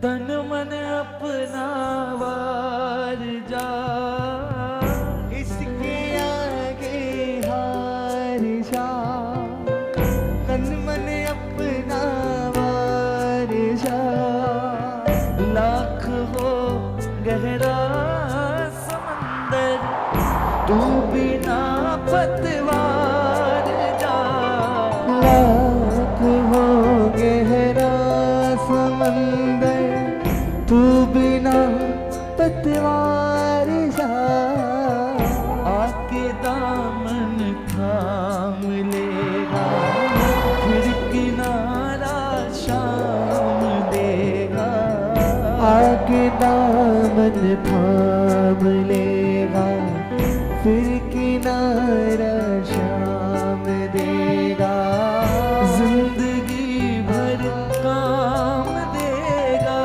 तन मन अपना वार जा, इसके आगे हार जा। तन मन अपना वार जा। लाख हो गहरा समंदर तू बिना पतवार जा। लाख हो गहरा समंदर तू बिना पतवार जा। आके दामन थाम लेगा फिर किनारा शाम देगा। आके दामन थाम लेगा फिर किनारा शाम देगा। जिंदगी भर काम देगा।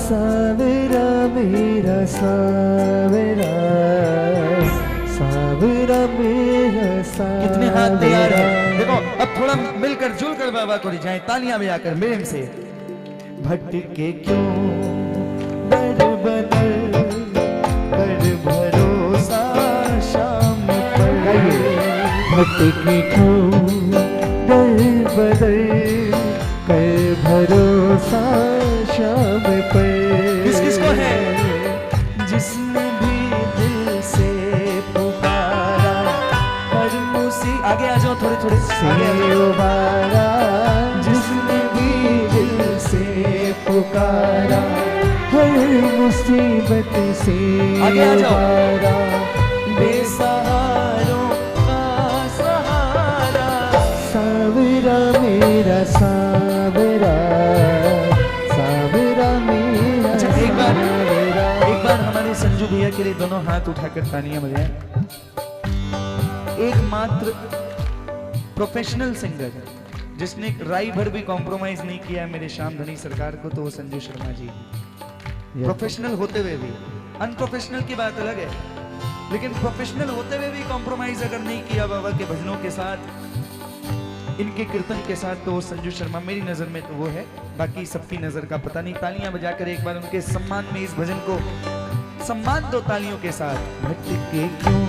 सावरा मेरा सावरा, सावरा मेरा सावरा। कितने हाथ तैयार है? देखो अब थोड़ा मिलकर जुलकर बाबा को रिझाएं तालियां बजाकर मेरे से। भटके क्यों दर बदर कर भरोसा शाम पर। भटके क्यों दर बदर कर भरोसा शाम पर। किस किस को है? जिसने भी दिल से पुकारा हर आगे आ जाओ थोड़े थोड़े आगे आ जाओ। उबारा जिसने भी दिल से पुकारा हर मुसीबत से आगे आ जाओ। उबारा। बेसहारों का सहारा। सावरा मेरा सावरा, सावरा मेरा अच्छा, एक बार सावरा। हमारे संजू भैया के लिए दोनों हाथ उठाकर तालियां बजाएं। एकमात्र प्रोफेशनल सिंगर जिसने राई भर भी कॉम्प्रोमाइज नहीं किया मेरे श्याम धनी सरकार को, तो वो संजू शर्मा जी। प्रोफेशनल होते हुए भी, अनप्रोफेशनल की बात अलग है, लेकिन प्रोफेशनल होते हुए भी कॉम्प्रोमाइज अगर नहीं किया बाबा के भजनों के साथ, इनके कीर्तन के साथ, तो संजू शर्मा मेरी नजर में तो वो है। बाकी सबकी नजर का पता नहीं। तालियां बजाकर एक बार उनके सम्मान में इस भजन को सम्मान दो तालियों के साथ। भटके क्यों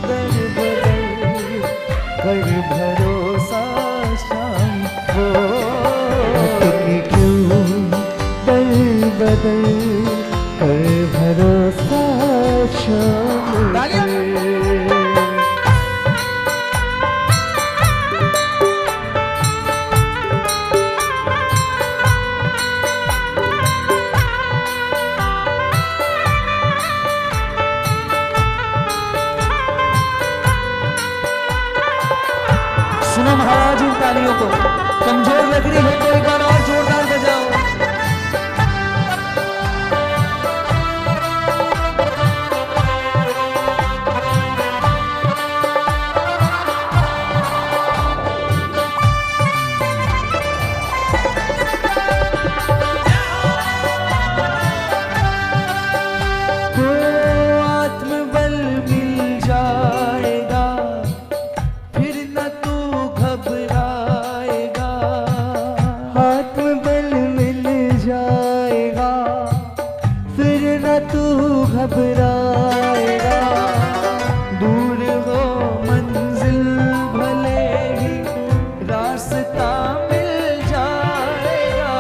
दर बदर कर भरोसा शाम को। भटके क्यों दर बदर कर भरोसा शाम तालियां। को। सुनो महाराज इन तालियों को, कमजोर लग रही है तो एक बार और जोरदार बजाओ। आत्मबल मिल जाएगा फिर न तू घबराएगा। आत्मबल मिल जाएगा फिर न तू घबराएगा। दूर हो मंजिल भले ही रास्ता मिल जाएगा।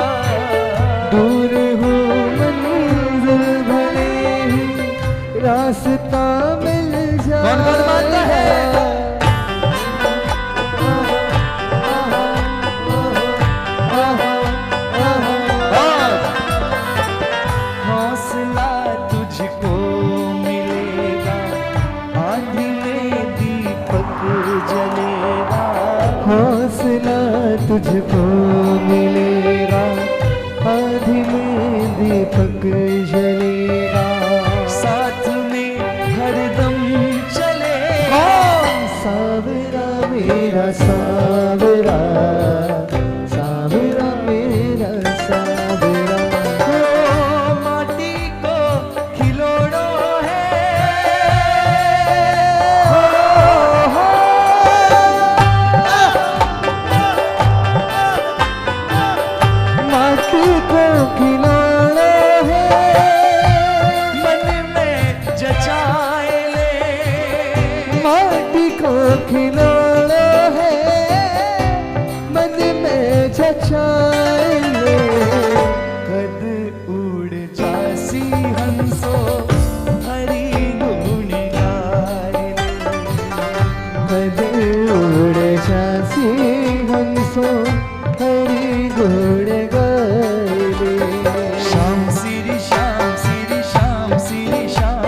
दूर हो मंजिल भले ही रास्ता मिल जाएगा। कौन कौन मानता है? हौसला तुझको मिलेगा आंधी में दीपक जलेगा। हौसला तुझको मिलेगा आँधी में दीपक जलेगा। साथ में हरदम चलेगा। सावरा मेरा सावरा, सावरा मेरा सावरा। ओ माटी को खिलौना है। माटी को गुण गायले श्याम श्री श्याम श्री श्याम श्री श्याम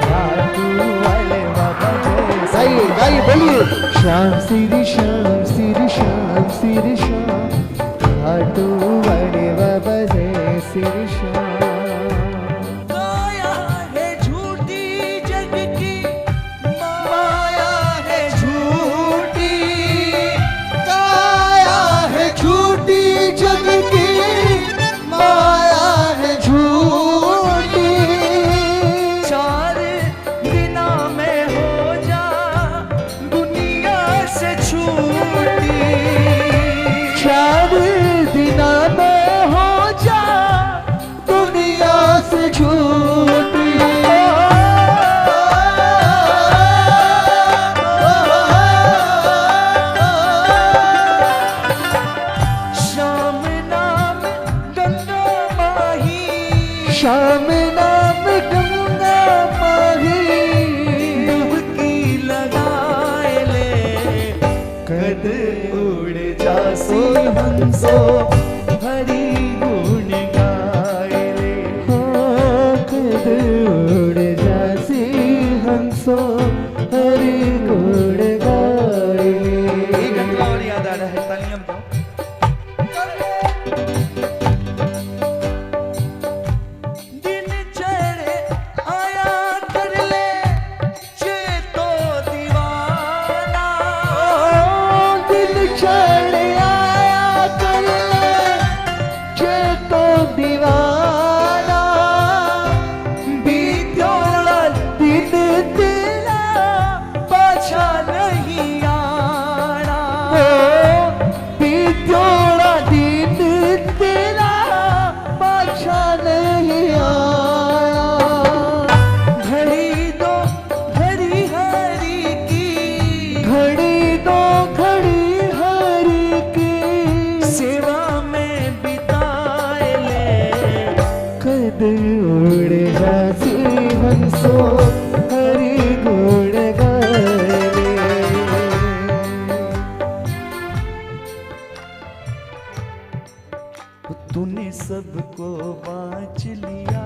खाटू वाले बाबा जय गाइए गाइए बोलिए श्याम श्री श्याम श्री श्याम श्री श्याम खाटू वाले बाबा जय श्री श्याम माया है झूठी जग की माया है झूठी काया है झूठी जग की माया है झूठी 4 दिना में हो जा दुनिया से छूटी 4 दिना में हो जा दुनिया से छूटी श्याम नाम गंगा माही श्याम नाम गंगा माही डुबकी लगाए ले कद उड़ जासी हंसो हरि गुण गाए ले कद उड़ जासी हंसो हरि गुण गाए एक घंटा और याद आ रहा है तालियां बजाओ दिन चढ़े आया कर ले चेतो दीवाना दिल चढ़ आया कर ले चेतो दीवाना बीत्योला दिन तेरा पाछा नहीं आना बीतोड़ा दिन तेरा पाछा नहीं आया घड़ी दो घड़ी हरी की घड़ी दो घड़ी हरि की सेवा में बिताए ले कद उड़ जासी हंसो हरि गुण गाए तूने सबको बाँच लिया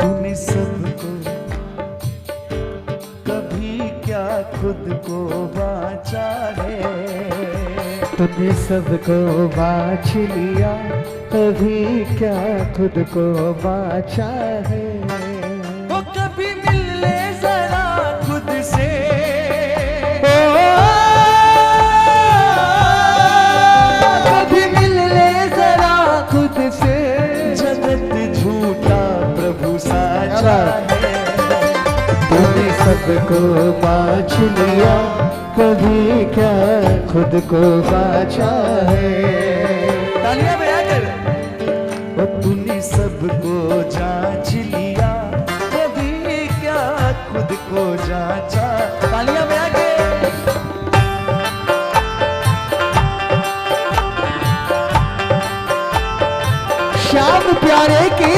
तूने सबको कभी क्या खुद को बाँचा है तूने सबको बाँच लिया कभी क्या खुद को बाँचा है वो कभी मिल ले जरा खुद से कभी मिल ले जरा खुद से जगत झूठा प्रभु साचा है तूने सबको बाँच लिया कभी क्या खुद को बाँचा है तालियां बजा कर वो तूने सबको जांच लिया कभी क्या खुद को जांचा तालियां बजा के श्याम प्यारे की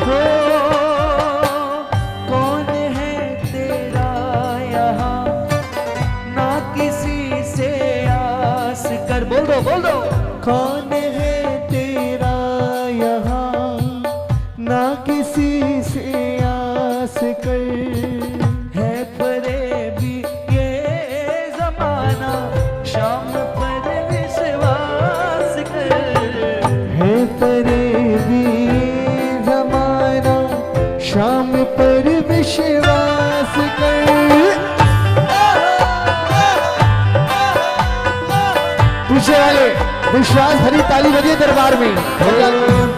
हो कौन है तेरा यहाँ ना किसी से आस कर बोल दो कौन है तेरा यहाँ ना किसी से आस कर है परे भी ये जमाना शाम पर विश्वास कर है परे भी जमाना शाम पर विश्वास कर पीछे वाले विश्वास भरी ताली बजे दरबार में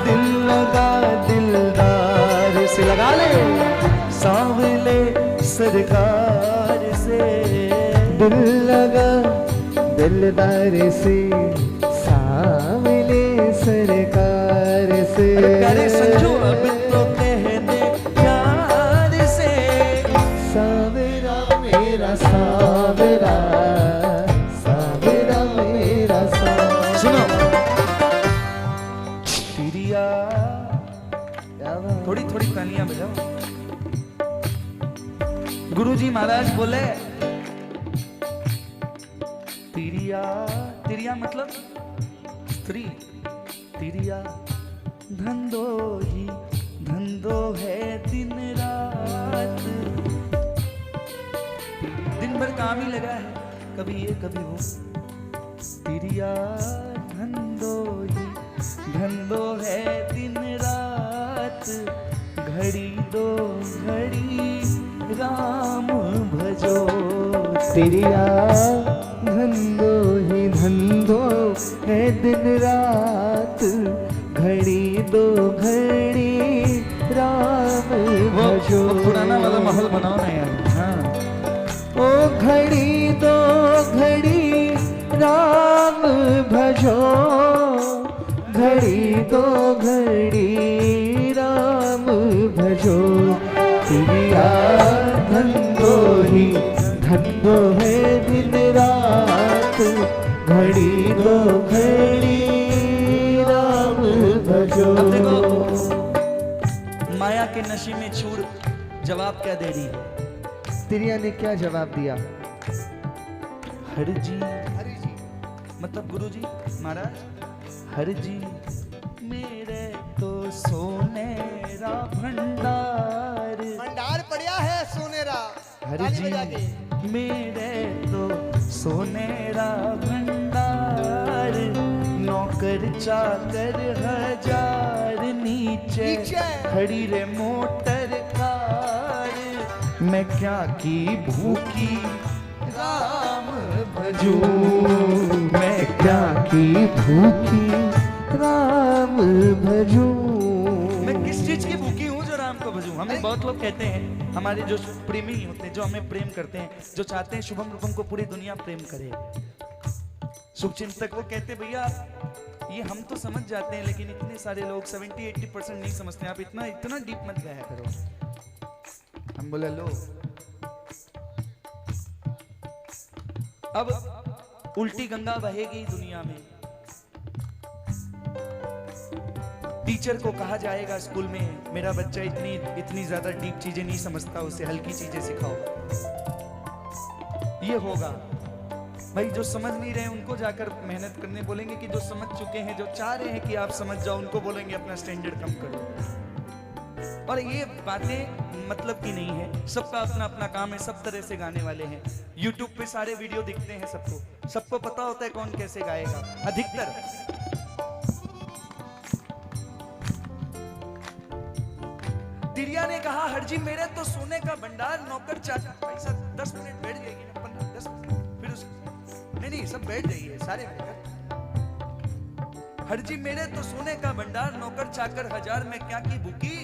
दिल लगा दिलदार से लगा ले सांवले सरकार से दिल लगा दिलदार से सामने सरकार से करे संजू अब तो कहना थोड़ी थोड़ी तालियां बजाओ। गुरुजी महाराज बोले तिरिया, तिरिया मतलब स्त्री, तिरिया धंधो ही धंधो है दिन रात, दिन भर काम ही लगा है, कभी ये कभी वो। तिरिया धंधो ही धंधो है दिन रात, घड़ी दो घड़ी राम भजो। तिरिया धंधो ही धंधो है दिन रात, घड़ी दो घड़ी राम भजो। वो पुराना वाला माहौल बनाओ ना यार। हाँ, ओ घड़ी दो घड़ी राम भजो, घड़ी दो घड़ी राम भजो। तिरिया धंधो ही धंधो है दिन रात, घड़ी दो घड़ी राम भजो। अब देखो माया के नशे में चूर जवाब क्या दे रही है। तिरिया ने क्या जवाब दिया? हर जी मतलब गुरु जी महाराज, हर जी मेरे तो सोनेरा भंडार, भंडार पड़िया है सोनेरा। हर ताली जी बजा के। मेरे तो सोनेरा भंडार, नौकर चाकर हजार नीचे खड़ी रे मोटर कार, मैं क्या की भूखी राम भजू, मैं क्या की भूखी राम भजू। मैं किस चीज की भूखी हूँ जो राम को भजूं। हमें बहुत लोग कहते हैं, हमारे जो प्रेमी होते हैं, जो हमें प्रेम करते हैं, जो चाहते हैं शुभम रूपम को पूरी दुनिया प्रेम करे, शुभचिंतक, वो कहते भैया ये हम तो समझ जाते हैं, लेकिन इतने सारे लोग 70-80% नहीं समझते, आप इतना डीप मत गया करो। हम बोले लो, अब उल्टी गंगा बहेगी दुनिया में। टीचर को कहा जाएगा स्कूल में, मेरा बच्चा इतनी ज्यादा डीप चीजें नहीं समझता, उसे हल्की चीजें सिखाओ। ये होगा भाई, जो समझ नहीं रहे उनको जाकर मेहनत करने बोलेंगे, कि जो समझ चुके हैं, जो चाह रहे हैं कि आप समझ जाओ, उनको बोलेंगे अपना स्टैंडर्ड कम करो। और ये बातें मतलब की नहीं है, सबका अपना अपना काम है, सब तरह से गाने वाले हैं। YouTube पे सारे वीडियो दिखते हैं सबको पता होता है कौन कैसे गाएगा अधिकतर। तिरिया ने कहा, हरजी मेरे तो सोने का भंडार, नौकर चाकर, भाई साहब 10 मिनट बैठ जाएगी ना, 15-10 मिनट, फिर उस नहीं सब बैठ जाइए सारे बैठकर। हरजी मेरे तो सोने का भंडार, नौकर चाकर हजार, में क्या की भूखी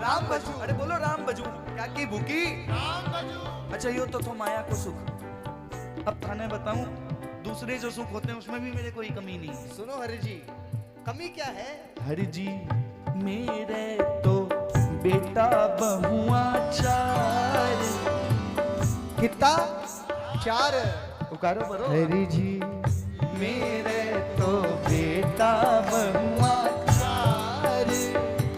राम बजू। अरे बोलो राम बजू, क्या की भूखी राम बजू। अच्छा यो तो माया को सुख। अब थाने बताऊं, दूसरे जो सुख होते हैं उसमें भी मेरे कोई कमी नहीं है। सुनो हरि जी, कमी क्या है? हरि जी मेरे तो बेटा बहुआ चार, कितना? 4। पुकारो बरो। हरि जी मेरे तो बेटा बहुआ चार,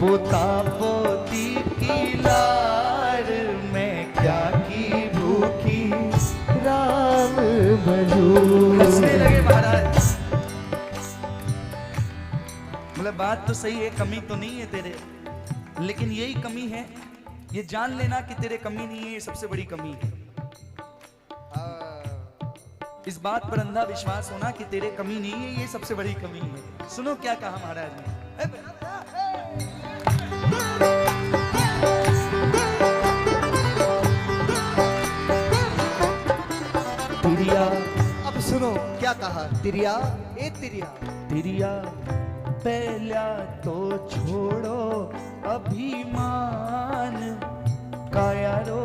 पोता पोती की लार, मैं क्या की भूखी राम भजू। हंसने लगे महाराज। मतलब बात तो सही है, कमी तो नहीं है तेरे, लेकिन यही कमी है, ये जान लेना कि तेरे कमी नहीं है, ये सबसे बड़ी कमी है। इस बात पर अंधा विश्वास होना कि तेरे कमी नहीं है, ये सबसे बड़ी कमी है। सुनो क्या कहा महाराज ने। तिरिया, अब सुनो क्या कहा। तिरिया, ए तिरिया, तिरिया पहला तो छोड़ो अभिमान, कायारो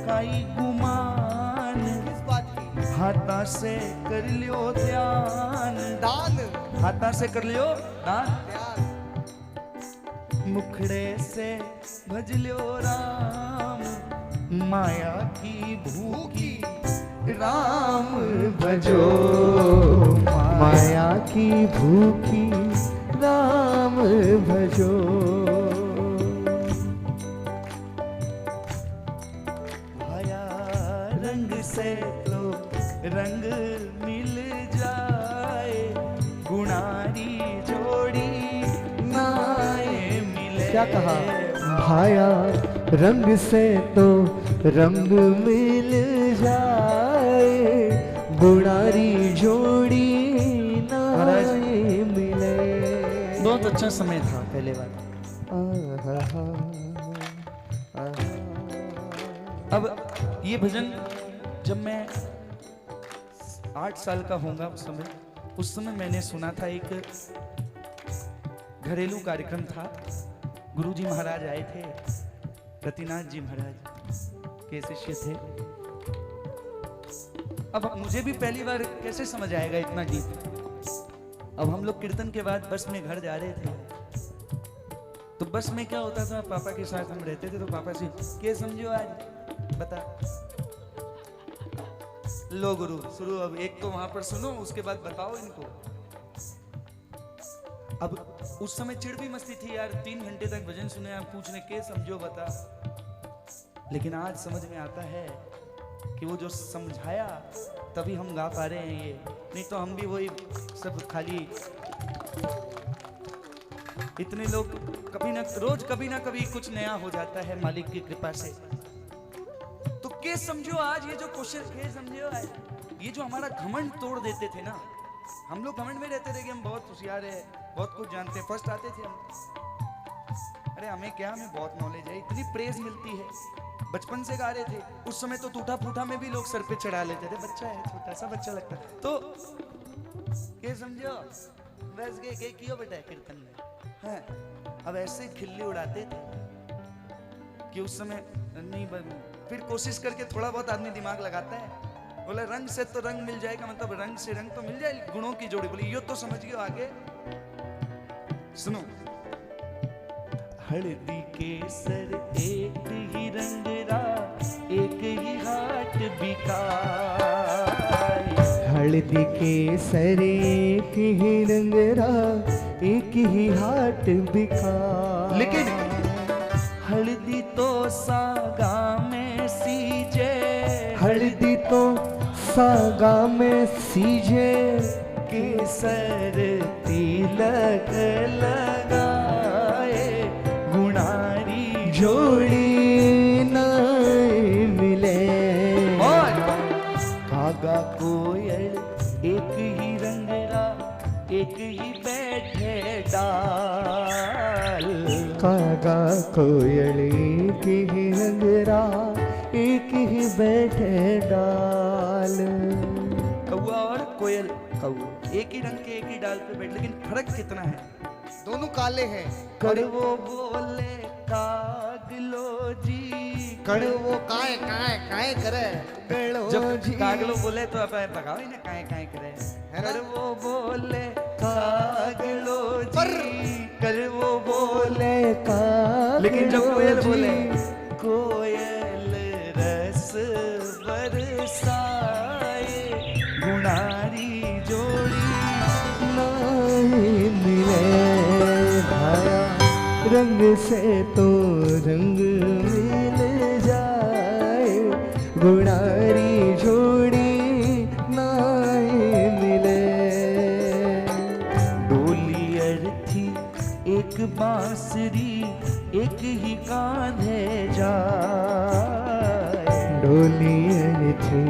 काई गुमान, किस बात की? हाथा से कर लियो ध्यान, दान, हाथा से कर लियो दान, ध्यान, मुखड़े से भज लियो राम, माया की भूखी राम भजो, माया की भूखी राम भजो। क्या कहा? भाया रंग से तो रंग मिल जाए, गुणारी जोड़ी ना मिले। बहुत अच्छा समय था पहले बार। अब ये भजन जब मैं 8 साल का होऊंगा उस समय मैंने सुना था। एक घरेलू कार्यक्रम था, गुरुजी महाराज आए थे, रतिनाथ जी महाराज के शिष्य थे। अब मुझे भी पहली बार कैसे समझ आएगा इतना गीत। अब हम लोग कीर्तन के बाद बस में घर जा रहे थे, तो बस में क्या होता था, पापा के साथ हम रहते थे, तो पापा से क्या समझो आज बता लो गुरु शुरू। अब एक तो वहां पर सुनो, उसके बाद बताओ इनको। अब उस समय चिड़ भी मस्ती थी यार, 3 घंटे तक भजन सुने, आप पूछने के समझो बता। लेकिन आज समझ में आता है कि वो जो समझाया तभी हम गा पा रहे हैं ये, नहीं तो हम भी वही सब खाली। इतने लोग रोज कभी ना कभी कुछ नया हो जाता है मालिक की कृपा से। तो के समझो आज ये जो क्वेश्चन के समझो आज, ये जो हमारा घमंड तोड़ देते थे ना। हम लोग घमंड में रहते थे कि हम बहुत होशियार है, बहुत कुछ जानते हैं, फर्स्ट आते थे हम। अरे हमें क्या, हमें बहुत नॉलेज है, इतनी प्रेज मिलती है। बचपन से गा रहे थे, उस समय तो टूटा फूटा में भी लोग सर पे चढ़ा लेते थे, बच्चा है, छोटा सा बच्चा लगता है। तो के समझो बस के कियो बेटा कीर्तन में है। अब ऐसे खिल्ली उड़ाते थे कि उस समय नहीं फिर कोशिश करके थोड़ा बहुत आदमी दिमाग लगाता है, बोला रंग से तो रंग मिल जाएगा, मतलब रंग से रंग तो मिल जाए, गुणों की जोड़ी। बोली यो तो समझ गए आगे सुनो। हल्दी केसर एक ही रंग रा, एक ही हाट बिकाए। हल्दी केसर एक ही रंग रा, एक ही हाट बिका। लेकिन हल्दी तो सागा में सीजे, हल्दी तो सागा में सीजे, केसर तिलक लगाए, गुणारी जोड़ी ना मिले। और कागा कोयल एक ही रंगरा, एक ही बैठे डाल। कागा कोयल एक ही रंगरा, एक ही बैठे डाल। कौआ और कोयल, कौआ एक ही रंग के एक ही डाल पे बैठ, लेकिन फर्क कितना है? दोनों काले हैं। कड़वो बोले कागलो जी, कड़वो काय काय काय करे। जब कागलो बोले तो आप भगाओ ही ना, काय काय करे है ना? कड़वो बोले कागलो पर जी, कड़वो बोले। का लेकिन जब कोयल बोले कोयल रस बरसाए, गुणारी जोड़ी नहीं मिले। भाया रंग से तो रंग मिल जाए, गुणारी जोड़ी नहीं मिले। डोली अर्थी एक बांसुरी, एक ही कांधे जाए। डोली थी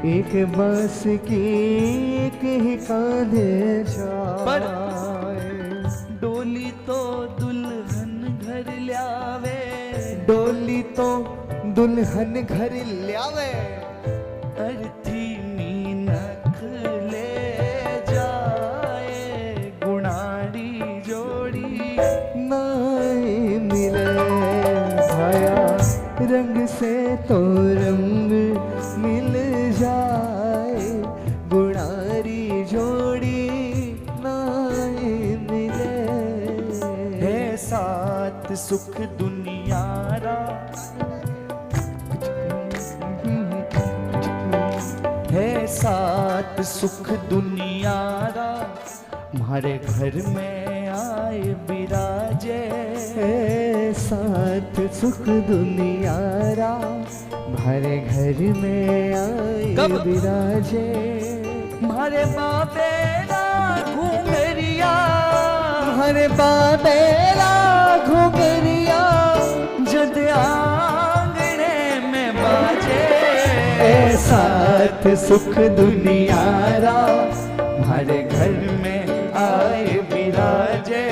एक बांस की, एक ही कांधे पर जाए। डोली तो दुल्हन घर ल्यावे, डोली तो दुल्हन घर ल्यावे। अर्थी मीनक ले जाए, गुणारी जोड़ी नहीं मिले। भाया रंग से तो रंग मिल जाए, गुणारी जोड़ी नहीं मिले। है साथ सुख दुनियारा, है साथ सुख दुनियारा, हमारे घर में आए विराजे। साथ सुख दुनियारा, हमारे घर में आए कब? विराजे। हमारे बाबेरा घुंघरिया, हरे बाबेला घुंघरिया, साथ सुख दुनियारा हमारे घर में आए विराजे।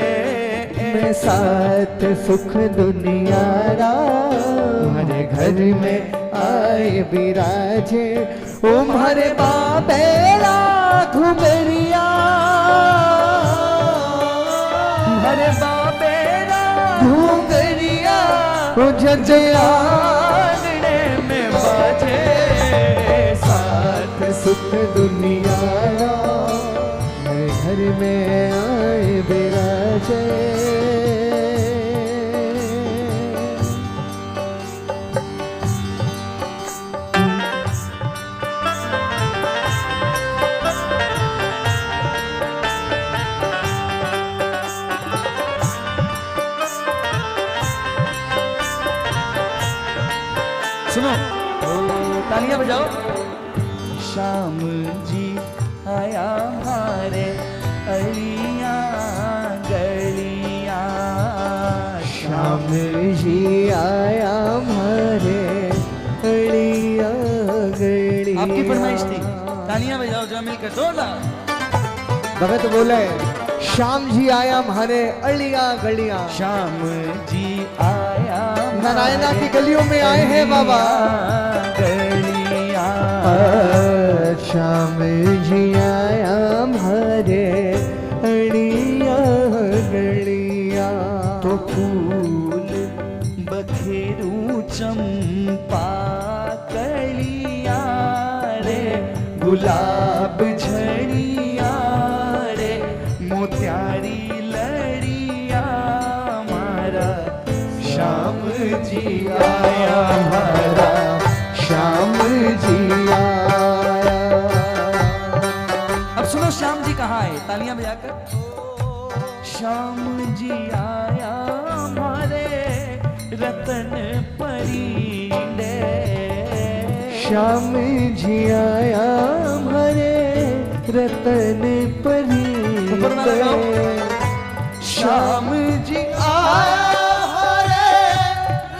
मैं साथ सुख दुनियारा हमारे घर में आए विराजे। ओ मारे बाबेला घुमरिया हरे बाबेरा घुंगरिया ओ जजयाने में बाजे। साथ सुख दुनियारा मेरे घर में आए विराजे। सुनो तालियां बजाओ। श्याम जी आया हमारे अलिया गलिया। श्याम जी आया हमारे अड़िया गड़िया। आपकी फरमाइश थी, तालियां बजाओ जरा मिलकर जोरदार। भगत बोले श्याम जी आया हमारे अलिया गलिया। श्याम जी आया नारायणा की गलियों में आए हैं बाबा। गलिया श्याम जी आया हमारे अड़िया गड़िया। तो फूल बखेरू चंपा कलिया रे गुलाब झड़िया रे मोत्यारी लड़िया मारा श्याम जी आया हमारा। श्याम जी आया। अब सुनो श्याम जी कहाँ है, तालियां बजाकर। श्याम जी आया हमारे रतन परींडे। श्याम जी आया हमारे रतन ऊपर वाला गाओ। परी। श्याम जी आया हमारे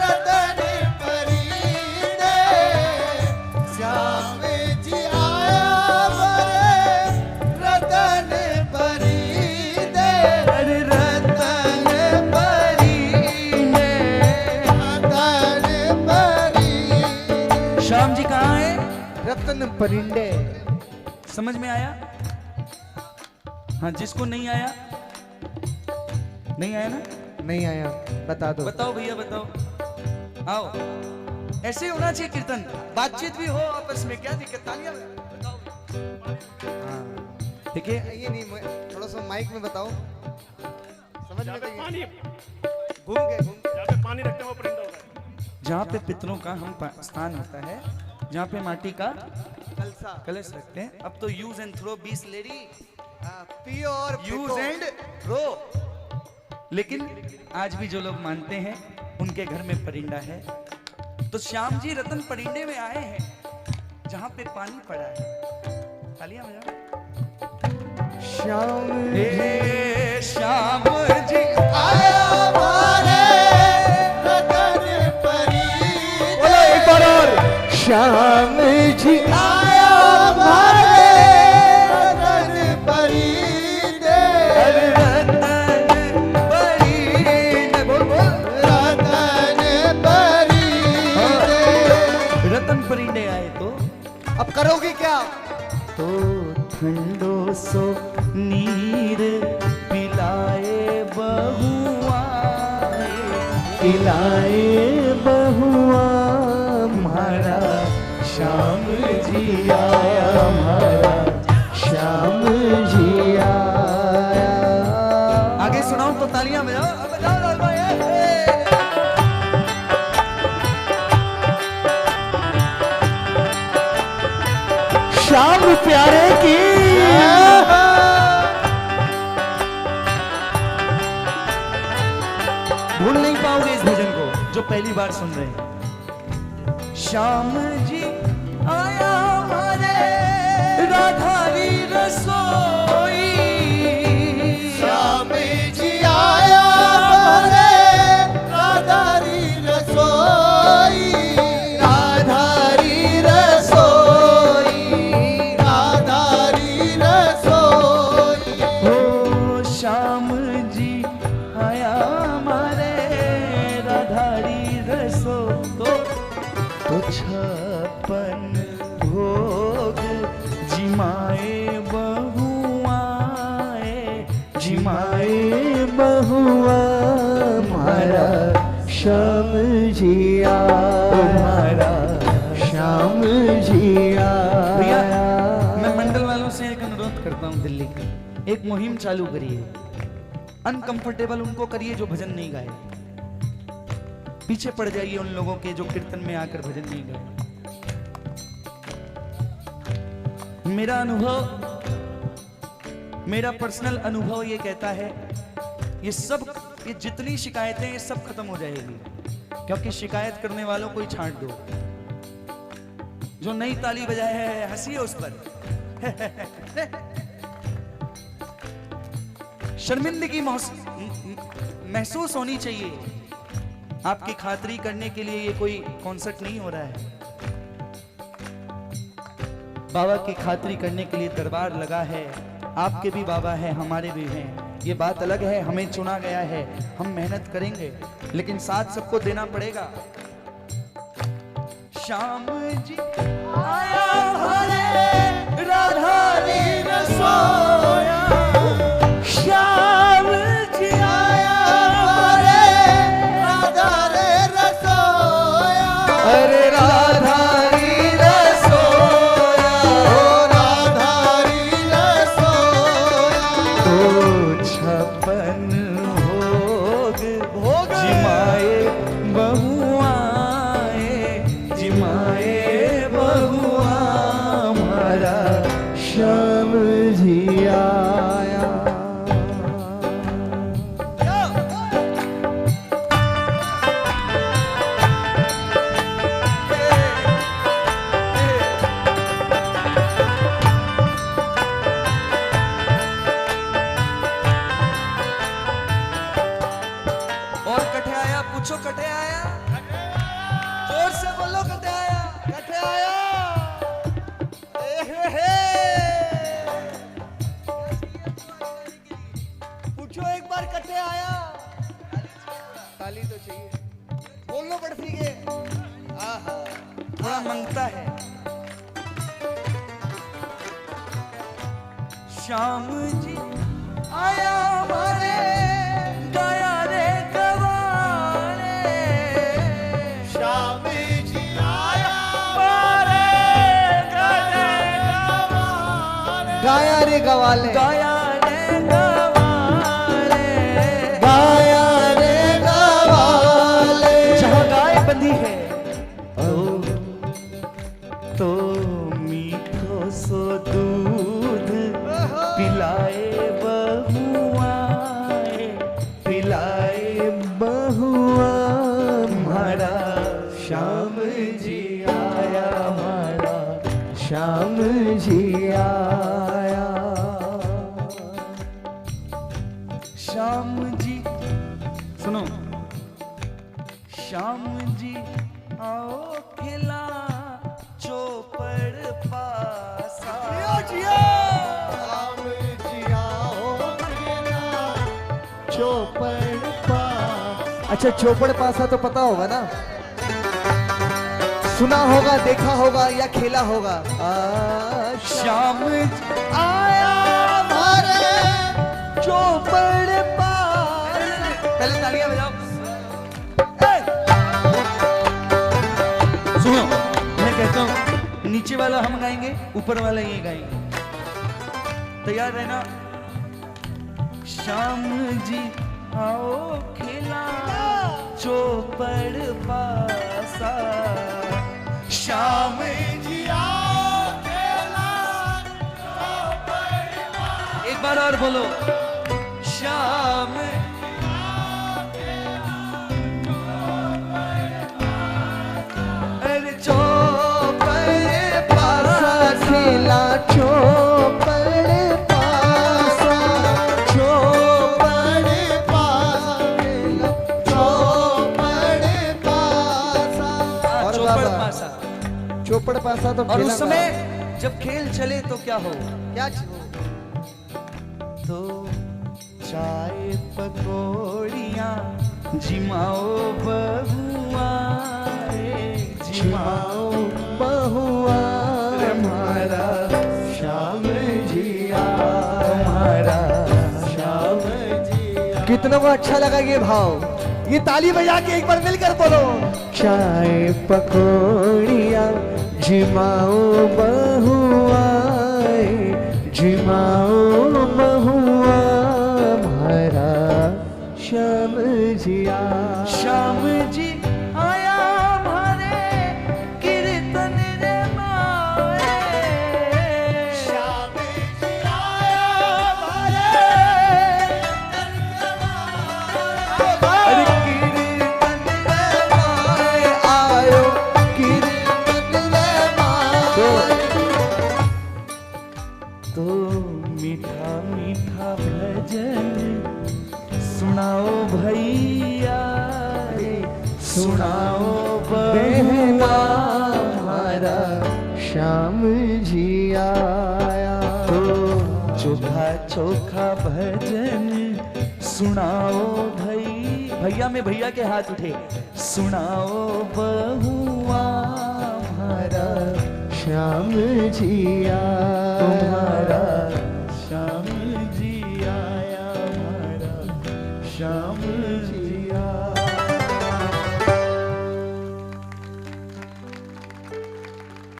रतन परींडे। श्याम जी आया हमारे रतन परींडे। अरे रतन परींडे। रतन परींडे। श्याम जी कहाँ है? रतन परिंडे। समझ में आया? हाँ, जिसको नहीं आया नहीं आया ना, नहीं आया बता दो। बताओ भैया बताओ। आओ, ऐसे ही होना चाहिए कीर्तन, बातचीत भी हो आपस में, क्या दिक्कत। तालियां बताओ। हाँ ठीक है। ये नहीं थोड़ा सा माइक में बताओ। समझ में नहीं। पानी घूम के जहाँ पे पानी रखते हैं वो परिंदा होता है। जहाँ पे पितरों का हम स्थान होता है, जहाँ पे माटी का कलसा। कलश रखते हैं। अब तो यूज एंड थ्रो 20 लेडी, पियो और यूज एंड थ्रो। लेकिन आज भी जो लोग मानते हैं उनके घर में परिंदा है। तो श्याम जी रतन परिंडे में आए हैं जहाँ पे पानी पड़ा है। तालियां बजाओ। श्याम श्याम जी आया हमारे रतन परींडे। बोलो एक बार और। श्याम जी आया हमारे रतन परींडे। रतन परिंडे। बोल बोल। रतन परींडे। रतन परिंडे आए तो अब करोगी क्या? तो ठंडो सो नीर पिलाए बहुआ। पिलाए बहुआ हमारा श्याम जी आया हमारा। श्याम जी आया। आगे सुनाओ तो तालियां बजाओ। अब बजाओ लाल भाई। श्याम प्यारे की भूल नहीं पाओगे इस भजन को जो पहली बार सुन रहे हैं। श्याम जी आया हमारे राधारी रसोई। श्याम जी आया हमारे राधारी रसोई। राधारी रसोई। छप्पन भोग जिमाए बहुआए जिमाए बहुआ मारा श्याम जिया तुम्हारा श्याम जिया भैया मैं मंडल वालों से एक अनुरोध करता हूँ दिल्ली का, एक मुहिम चालू करिए, अनकंफर्टेबल उनको करिए जो भजन नहीं गाए, पीछे पड़ जाइए उन लोगों के जो कीर्तन में आकर भजन नहीं गाए। मेरा अनुभव, मेरा पर्सनल अनुभव ये कहता है ये जितनी शिकायतें ये सब खत्म हो जाएगी, क्योंकि शिकायत करने वालों को ही छांट दो। जो नई ताली बजाए है हंसिए उस पर। शर्मिंदगी महसूस होनी चाहिए। आपकी खातिरी करने के लिए ये कोई कॉन्सर्ट नहीं हो रहा है, बाबा की खातिरी करने के लिए दरबार लगा है। आपके भी बाबा है, हमारे भी हैं, ये बात अलग है। हमें चुना गया है, हम मेहनत करेंगे, लेकिन साथ सबको देना पड़ेगा। श्याम जी आया हरे राधा रे रसोया, श्याम जी आया हरे राधा रे रसोया, अरे राधा री रसोया, ओ राधा री रसोया, तो छप्पन भोग जिमाए बहुआए जिमाए बहुआ हमारा श्याम जिया और कटे आया, पूछो कटे आया, जोर से बोलो कटे आया, कटे आया। पूछो एक बार कटे आया। ताली तो चाहिए, बोलो बड़सी के। आहा थोड़ा मंगता है। श्याम जी आया हमारे गाया रे गवारे, श्याम जी आया हमारे गाया रे गवारे, गाया रे गवाले गाया रे गवारे, गाया रे गवाले जहाँ गाय बंधी है तो मीठो सो दूध पिलाए बहुआए पिलाए बहुआ हमारा श्याम जी आया हमारा श्याम जिया श्याम जी सुनो, श्याम जी आओ खिला चौपड़ पासा, श्याम जी आओ चौपड़ पास। अच्छा चौपड़ पासा तो पता होगा ना, सुना होगा, देखा होगा या खेला होगा। श्याम जी आया हमारे चौपड़ पास। पहले तालियां बजाओ। सुनो मैं कहता हूं नीचे वाला हम गाएंगे, ऊपर वाला ये गाएंगे, तैयार रहना। श्याम जी आओ खिला चौपड़ पासा, श्याम जी आओ खिला चौपड़ पासा। एक बार और बोलो, श्याम अरे चौपड़ पासा खेला चौपड़ पासा, चौपड़ पासा खेला चौपड़ पासा। और चौपड़ बाबा, पासा। चौपड़ पासा तो और खेला उस समय जब खेल चले तो क्या हो, क्या तो चाय पकौड़ियाँ जिमाओ बहुआए जिमाओ बहुआ हमारा श्याम जिया तुम्हारा श्याम जिया। कितनों को अच्छा लगा ये भाव? ये ताली बजा के एक बार मिलकर बोलो। चाय पकौड़िया जिमाओ बहुआ जिमाओ बहुआ हमारा श्याम जिया। श्याम जी आया हमारे कीर्तन रे माए। श्याम जी आया हमारे अरे कीर्तन रे माए आयो कीर्तन रे माए। तो मीठा मीठा भजन सुनाओ भैया रे, सुनाओ बहना बहुआ हमारा श्याम जी आया। तो चोखा चोखा भजन सुनाओ भैया में भैया के हाथ उठे, सुनाओ बहुआ हमारा श्याम जी आया।